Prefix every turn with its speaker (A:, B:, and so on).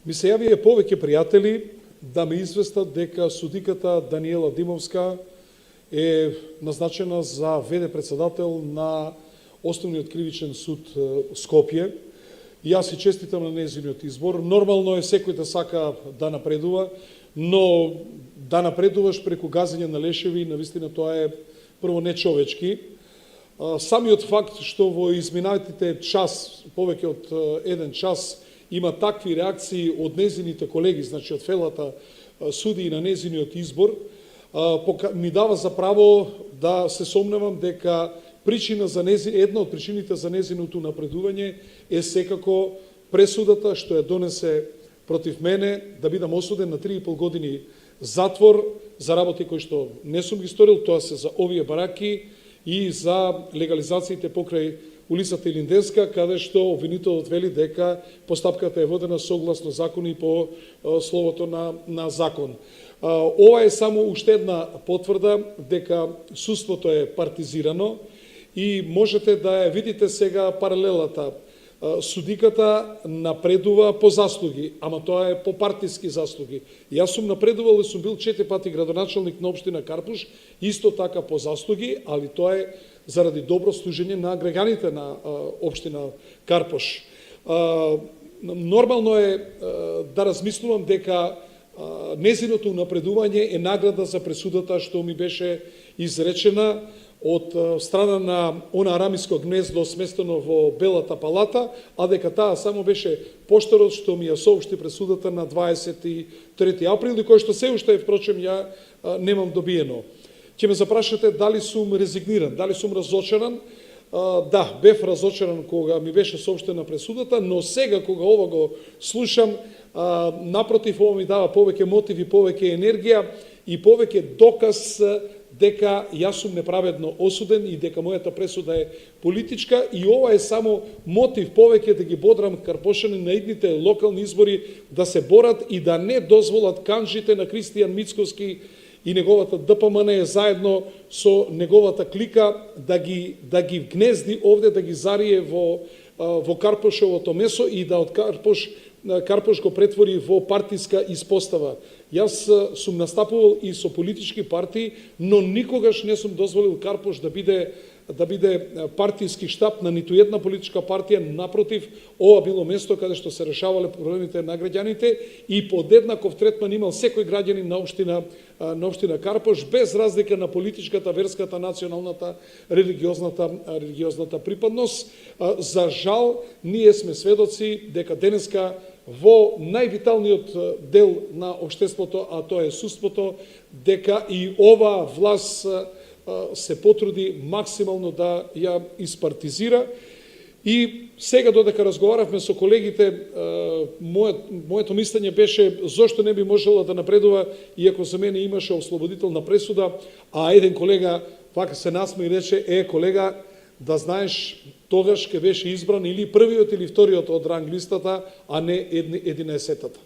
A: Ми се јавија повеќе пријатели да ме известат дека судиката Даниела Димовска е назначена за ВД председател на Основниот кривичен суд Скопје. И јас си честитам на нејзиниот избор. Нормално е секој да сака да напредува, но да напредуваш преку газење на лешеви, навистина тоа е прво нечовечки. Самиот факт што во изминатите час, повеќе од еден час, има такви реакции од незините колеги, значи од фелата суди на незиниот избор, ми дава за право да се сомневам дека една од причините за незиното напредување е секако пресудата што ја донесе против мене да бидам осуден на 3,5 години затвор за работи кои што не сум ги сторил, тоа се за овие бараки и за легализациите покрај улицата Илинденска, каде што обвинителот вели дека постапката е водена согласно закон и по словото на закон. Ова е само уште една потврда дека судството е партизирано и можете да ја видите сега паралелата. Судиката напредува по заслуги, ама тоа е по партиски заслуги. Јас сум напредувал и сум бил 4 пати градоначалник на општина Карпуш, исто така по заслуги, али тоа е заради добро служење на граѓаните на општина Карпуш. Нормално е да размислувам дека незиното напредување е награда за пресудата што ми беше изречена од страна на она арамиско гнездо сместено во Белата палата, а дека таа само беше поштарот што ми ја соопшти пресудата на 23 април, и кој што се уште, впрочем, ја немам добиено. Ќе ме запрашате дали сум резигниран, дали сум разочаран. Да, бев разочаран кога ми беше соопштена пресудата, но сега кога ова го слушам, напротив, ова ми дава повеќе мотиви, повеќе енергија и повеќе доказ дека јас сум неправедно осуден и дека мојата пресуда е политичка, и ова е само мотив повеќе да ги бодрам карпошани на идните локални избори да се борат и да не дозволат канџите на Кристијан Мицковски и неговата ДПМН заедно со неговата клика да ги гнезди овде, да ги зарие во Карпошовото месо и да од Карпош го претвори во партиска испостава. Јас сум настапувал и со политички партии, но никогаш не сум дозволил Карпош да биде партиски штаб на ниту една политичка партија. Напротив, ова било место каде што се решавале проблемите на граѓаните и подеднаков третман имал секој граѓанин на општина Карпош, без разлика на политичката, верската, националната, религиозната припадност. За жал, ние сме сведоци дека денеска во највиталниот дел на општеството, а тоа е судството, дека и ова власт се потруди максимално да ја испартизира. И сега додека разговаравме со колегите, моето мислење беше зошто не би можела да напредува, иако за мене имаше ослободителна пресуда, а еден колега вака се насме и рече: колега, да знаеш, тогаш ќе беше избран или првиот или вториот од ранг листата, а не 11-тата.